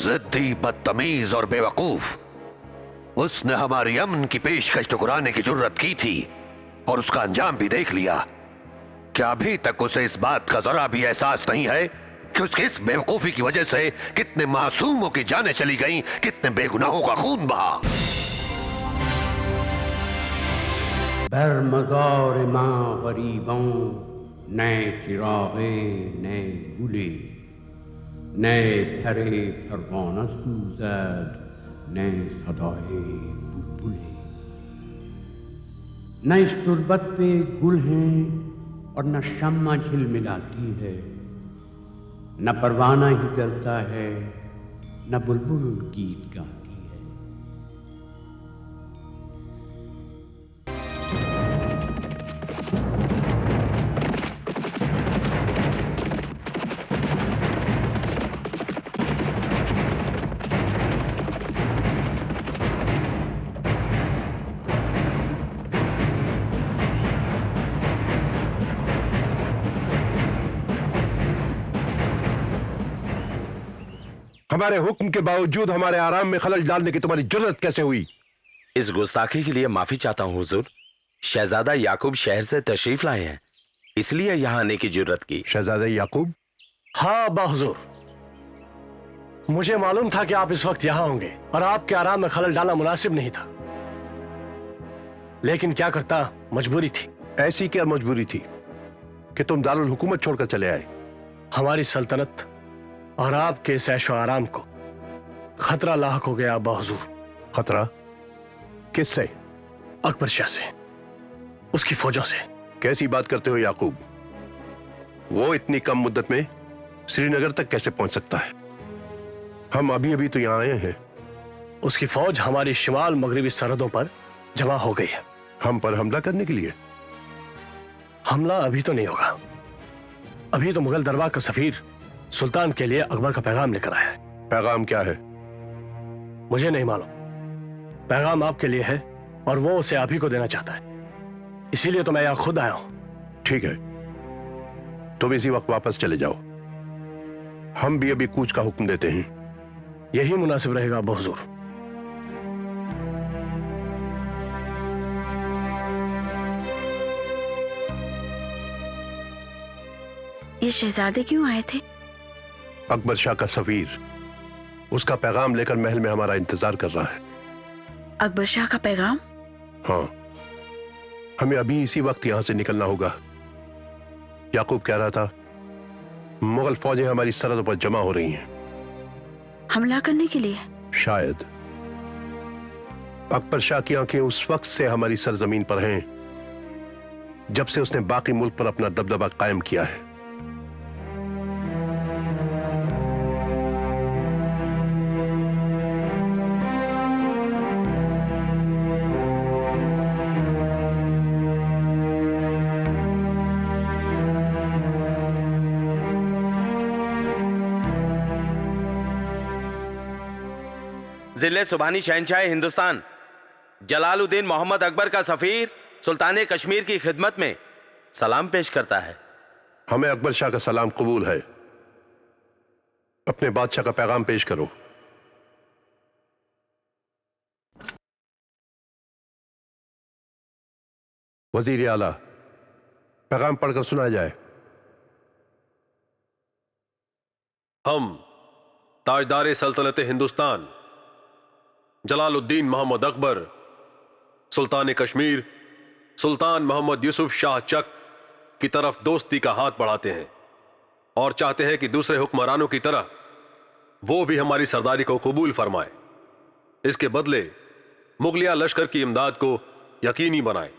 जिद्दी, बदतमीज और बेवकूफ। उसने हमारी अमन की पेशकश ठुकराने की जुर्रत की थी और उसका अंजाम भी देख लिया। क्या अभी तक उसे इस बात का जरा भी एहसास नहीं है कि उसकी इस बेवकूफी की वजह से कितने मासूमों की जानें चली गईं, कितने बेगुनाहों का खून बहा। बरमज़ार मां गरीबों, नए चिरागे नए गुले, नए फरे फरवाना सूजद, नए सदाए बुलबुले। न इस तुर्बत पे गुल हैं और न शम्मा झिलमिलाती है, न परवाना ही जलता है, न बुलबुल गीत गाती है। हमारे हुक्म के बावजूद हमारे आराम में खलल डालने की तुम्हारी जुर्रत कैसे हुई? इस गुस्ताखी के लिए माफी चाहता हूँ हुजूर। शहजादा याकूब शहर से तशरीफ लाए हैं, इसलिए यहाँ आने की जुर्रत की। शहजादा याकूब? हाँ अब्बा हुजूर, मुझे मालूम था कि आप इस वक्त यहाँ होंगे और आपके आराम में खलल डालना मुनासिब नहीं था, लेकिन क्या करता, मजबूरी थी। ऐसी क्या मजबूरी थी कि तुम दारुल हुकूमत छोड़कर चले आए? हमारी सल्तनत और आपके इस ऐशो आराम को खतरा लाहक हो गया अब्बा हुजूर। खतरा? किससे? अकबर शाह से, उसकी फौजों से। कैसी बात करते हो याकूब? वो इतनी कम मुद्दत में श्रीनगर तक कैसे पहुंच सकता है? हम अभी अभी तो यहां आए हैं। उसकी फौज हमारी शिमाल मगरबी सरहदों पर जमा हो गई है। हम पर हमला करने के लिए? हमला अभी तो नहीं होगा। अभी तो मुगल दरबार का सफीर सुल्तान के लिए अकबर का पैगाम लेकर आया है। पैगाम क्या है? मुझे नहीं मालूम। पैगाम आपके लिए है और वो उसे आप ही को देना चाहता है, इसीलिए तो मैं यहां खुद आया हूं। ठीक है, तुम इसी वक्त वापस चले जाओ। हम भी अभी कूच का हुक्म देते हैं। यही मुनासिब रहेगा अब्बा हुजूर। ये शहजादे क्यों आए थे? अकबर शाह का सफीर उसका पैगाम लेकर महल में हमारा इंतजार कर रहा है। अकबर शाह का पैगाम? हाँ, हमें अभी इसी वक्त यहां से निकलना होगा। याकूब कह रहा था मुगल फौजें हमारी सरहदों पर जमा हो रही हैं। हमला करने के लिए? शायद। अकबर शाह की आंखें उस वक्त से हमारी सरजमीन पर हैं जब से उसने बाकी मुल्क पर अपना दबदबा कायम किया है। जिले सुबानी शहनशाह हिंदुस्तान जलालुद्दीन मोहम्मद अकबर का सफीर सुल्तान कश्मीर की खिदमत में सलाम पेश करता है। हमें अकबर शाह का सलाम कबूल है। अपने बादशाह का पैगाम पेश करो। वजीर आला, पैगाम पढ़कर सुनाया जाए। हम ताजदार सल्तनत हिंदुस्तान जलालुद्दीन मोहम्मद अकबर सुल्तान कश्मीर सुल्तान मोहम्मद यूसुफ शाह चक की तरफ दोस्ती का हाथ बढ़ाते हैं और चाहते हैं कि दूसरे हुक्मरानों की तरह वो भी हमारी सरदारी को कबूल फरमाए। इसके बदले मुगलिया लश्कर की इमदाद को यकीनी बनाए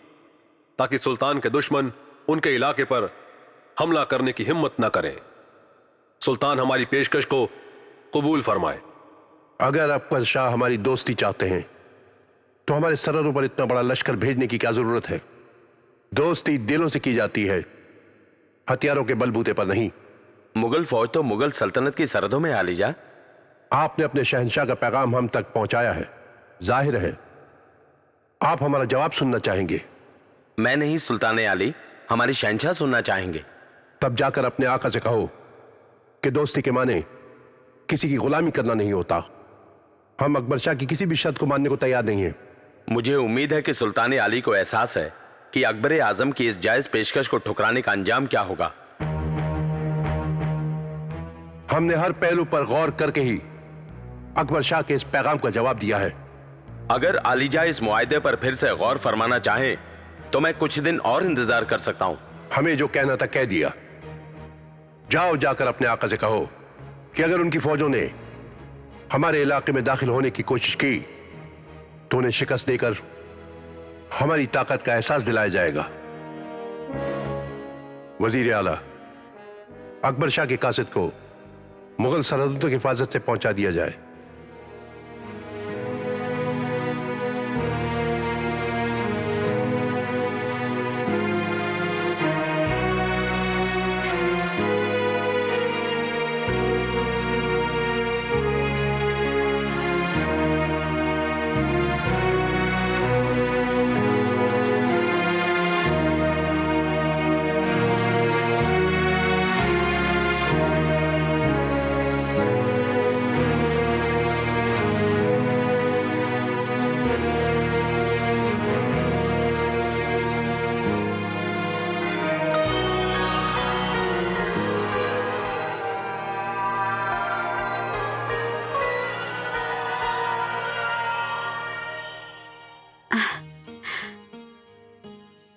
ताकि सुल्तान के दुश्मन उनके इलाके पर हमला करने की हिम्मत न करें। सुल्तान हमारी पेशकश को कबूल फरमाए। अगर अकबर शाह हमारी दोस्ती चाहते हैं तो हमारे सरहदों पर इतना बड़ा लश्कर भेजने की क्या जरूरत है? दोस्ती दिलों से की जाती है, हथियारों के बलबूते पर नहीं। मुगल फौज तो मुगल सल्तनत की सरहदों में आ ली जा। आपने अपने शहंशाह का पैगाम हम तक पहुंचाया है, जाहिर है आप हमारा जवाब सुनना चाहेंगे। मैं नहीं, सुल्तान आली हमारी शहंशाह सुनना चाहेंगे। तब जाकर अपने आका से कहो कि दोस्ती के माने किसी की गुलामी करना नहीं होता। हम अकबर शाह की किसी भी शर्त को मानने को तैयार नहीं हैं। मुझे उम्मीद है कि सुल्तान आली को एहसास है कि अकबर आजम की इस जायज पेशकश को ठुकराने का अंजाम क्या होगा। हमने हर पहलू पर गौर करके ही अकबर शाह के इस पैगाम का जवाब दिया है। अगर आलीजा इस मुआहदे पर फिर से गौर फरमाना चाहे तो मैं कुछ दिन और इंतजार कर सकता हूं। हमें जो कहना था कह दिया। जाओ, जाकर अपने आका से कहो कि अगर उनकी फौजों ने हमारे इलाके में दाखिल होने की कोशिश की तो उन्हें शिकस्त देकर हमारी ताकत का एहसास दिलाया जाएगा। वजीर आला, अकबर शाह के कासिद को मुगल सरहदों तक हिफाजत से पहुंचा दिया जाए।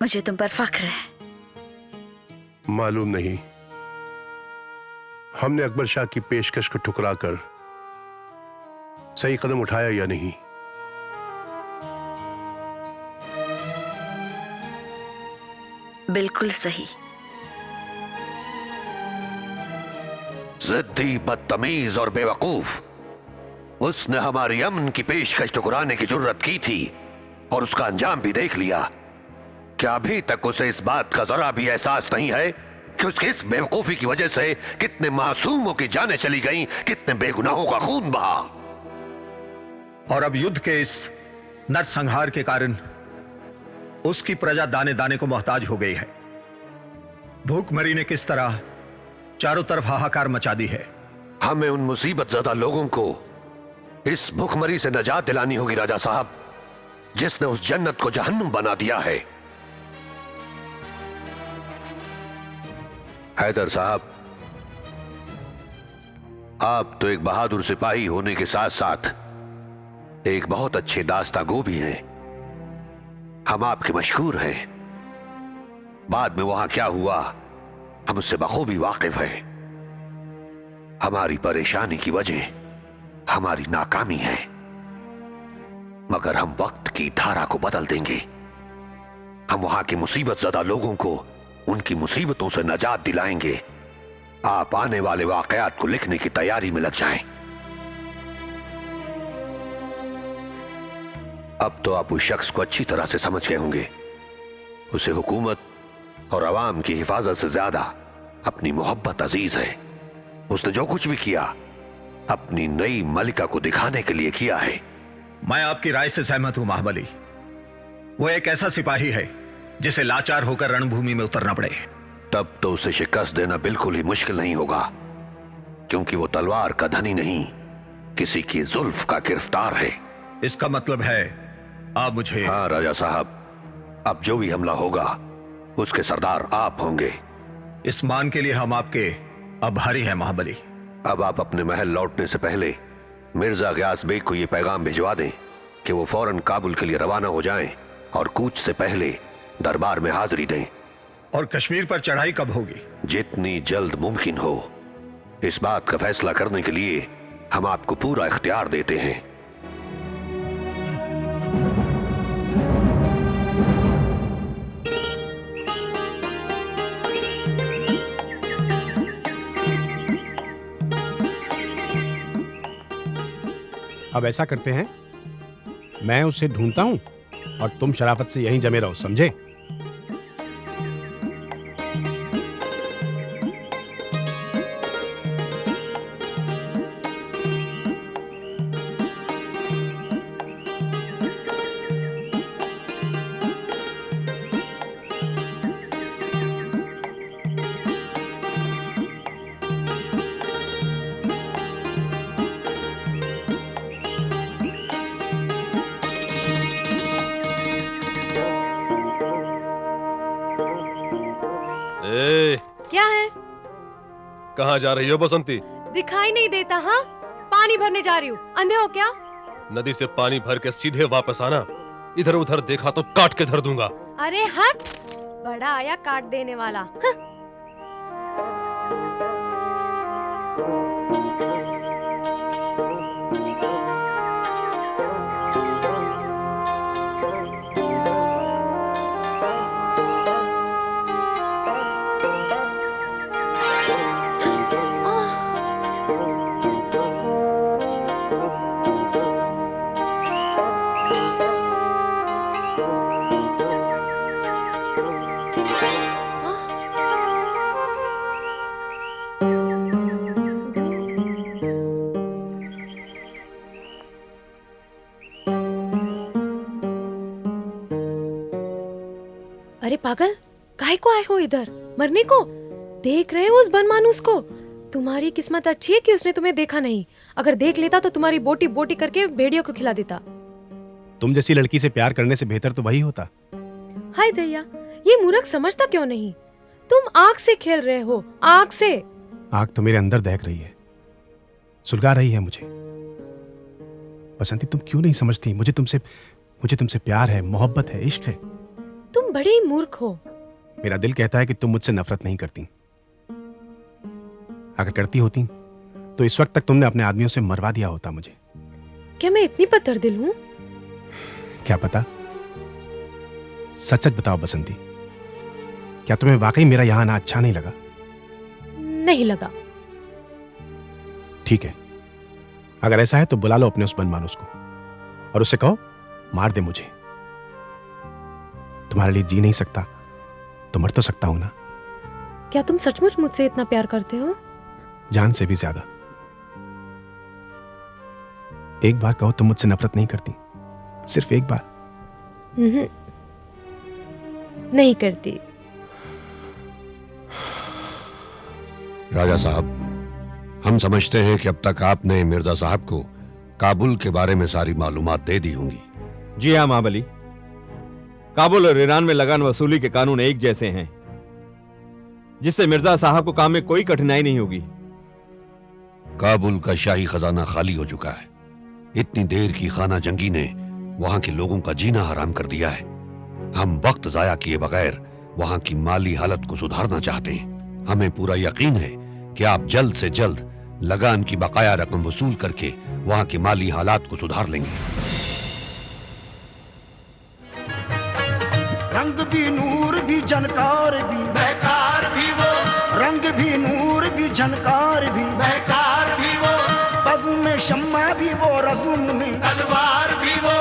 मुझे तुम पर फख्र है। मालूम नहीं हमने अकबर शाह की पेशकश को ठुकराकर सही कदम उठाया या नहीं। बिल्कुल सही। जिद्दी, बदतमीज और बेवकूफ, उसने हमारी अमन की पेशकश ठुकराने की जुर्रत की थी और उसका अंजाम भी देख लिया। क्या अभी तक उसे इस बात का जरा भी एहसास नहीं है कि उसकी इस बेवकूफी की वजह से कितने मासूमों की जानें चली गईं, कितने बेगुनाहों का खून बहा। और अब युद्ध के इस नरसंहार के कारण उसकी प्रजा दाने दाने को मोहताज हो गई है। भूखमरी ने किस तरह चारों तरफ हाहाकार मचा दी है। हमें उन मुसीबत ज़दा लोगों को इस भूखमरी से नजात दिलानी होगी राजा साहब, जिसने उस जन्नत को जहन्नुम बना दिया है। हैदर साहब, आप तो एक बहादुर सिपाही होने के साथ साथ एक बहुत अच्छे दास्ता गो भी हैं। हम आपके मशहूर हैं। बाद में वहां क्या हुआ हम उससे बखूबी वाकिफ हैं। हमारी परेशानी की वजह हमारी नाकामी है, मगर हम वक्त की धारा को बदल देंगे। हम वहां के मुसीबत ज़दा लोगों को उनकी मुसीबतों से नजात दिलाएंगे। आप आने वाले वाकयात को लिखने की तैयारी में लग जाएं। अब तो आप उस शख्स को अच्छी तरह से समझ गए होंगे। उसे हुकूमत और अवाम की हिफाजत से ज्यादा अपनी मोहब्बत अजीज है। उसने जो कुछ भी किया अपनी नई मलिका को दिखाने के लिए किया है। मैं आपकी राय से सहमत हूं महाबली। वो एक ऐसा सिपाही है जिसे लाचार होकर रणभूमि में उतरना पड़े। तब तो उसे शिकस्त देना बिल्कुल ही मुश्किल नहीं होगा, क्योंकि वो तलवार का धनी नहीं, किसी की जुल्फ का गिरफ्तार है। इसका मतलब है आप मुझे। हाँ राजा साहब, अब जो भी हमला होगा उसके सरदार आप होंगे। इस मान के लिए हम आपके आभारी हैं महाबली। अब आप अपने महल लौटने से पहले मिर्जा गयास बेग को यह पैगाम भिजवा दें कि वो फौरन काबुल के लिए रवाना हो जाएं और कूच से पहले दरबार में हाजिरी दें। और कश्मीर पर चढ़ाई कब होगी? जितनी जल्द मुमकिन हो। इस बात का फैसला करने के लिए हम आपको पूरा इख्तियार देते हैं। अब ऐसा करते हैं, मैं उसे ढूंढता हूं और तुम शराफत से यहीं जमे रहो, समझे? कहाँ जा रही हो बसंती? दिखाई नहीं देता? हाँ, पानी भरने जा रही हूँ। अंधे हो क्या? नदी से पानी भर के सीधे वापस आना। इधर उधर देखा तो काट के धर दूंगा। अरे हट, बड़ा आया काट देने वाला। हाँ। अरे पागल, काहे को आए हो इधर? मरने को? देख रहे हो उस बनमानुस को? तुम्हारी किस्मत अच्छी है कि उसने तुम्हें देखा नहीं। अगर देख लेता तो तुम्हारी बोटी बोटी करके भेड़ियों को खिला देता। तुम जैसी लड़की से प्यार करने से बेहतर तो वही होता। हाय दैया, ये मूर्ख समझता क्यों नहीं? तुम आग से खेल रहे हो, आग से। आग तो मेरे अंदर दहक रही है, सुलगा रही है मुझे। बसंती, तुम क्यों नहीं समझती? मुझे तुमसे प्यार है, मोहब्बत है, इश्क है। तुम बड़े ही मूर्ख हो। मेरा दिल कहता है कि तुम मुझसे नफरत नहीं करती। अगर करती होती तो इस वक्त तक तुमने अपने आदमियों से मरवा दिया होता मुझे। क्या मैं इतनी पत्थर दिल हूँ? क्या पता। सच सच बताओ बसंती, क्या तुम्हें वाकई मेरा यहां आना अच्छा नहीं लगा? नहीं लगा। ठीक है, अगर ऐसा है तो बुला लो अपने उस बनमानुस को और उससे कहो मार दे मुझे। तुम्हारे लिए जी नहीं सकता तो मर तो सकता हूं ना। क्या तुम सचमुच मुझसे इतना प्यार करते हो? जान से भी ज्यादा। एक बार कहो तुम मुझसे नफरत नहीं करती, सिर्फ एक बार। नहीं करती। राजा साहब, हम समझते हैं कि अब तक आपने मिर्जा साहब को काबुल के बारे में सारी मालूमात दे दी होंगी। जी हाँ महाबली, काबुल और ईरान में लगान वसूली के कानून एक जैसे हैं, जिससे मिर्जा साहब को काम में कोई कठिनाई नहीं होगी। काबुल का शाही खजाना खाली हो चुका है। इतनी देर की खाना जंगी ने वहां के लोगों का जीना हराम कर दिया है। हम वक्त जाया किए बगैर वहां की माली हालत को सुधारना चाहते हैं। हमें पूरा यकीन है कि आप जल्द से जल्द लगान की बकाया रकम वसूल करके वहां के माली हालात को सुधार लेंगे। रंग भी नूर भी झनकार भी बेकार भी वो, रंग भी नूर भी झनकार भी बेकार भी वो, बज़्म में शम्मा भी वो रज़्म में तलवार भी वो,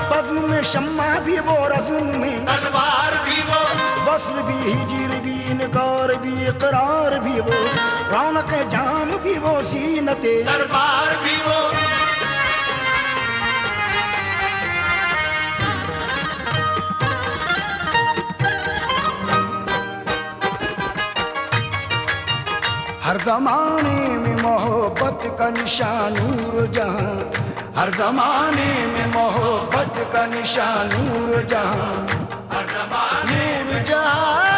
बज़्म में शम्मा भी वो रज़्म में तलवार भी वो, वस्ल भी हिजर भी इनकार भी इकरार भी वो, रौनक जाम भी वो ज़ीनते दरबार भी वो। हर जमाने में मोहब्बत का निशान नूर जहां, हर जमाने में मोहब्बत का निशान नूर जहां, हर जमाने नूर जहां।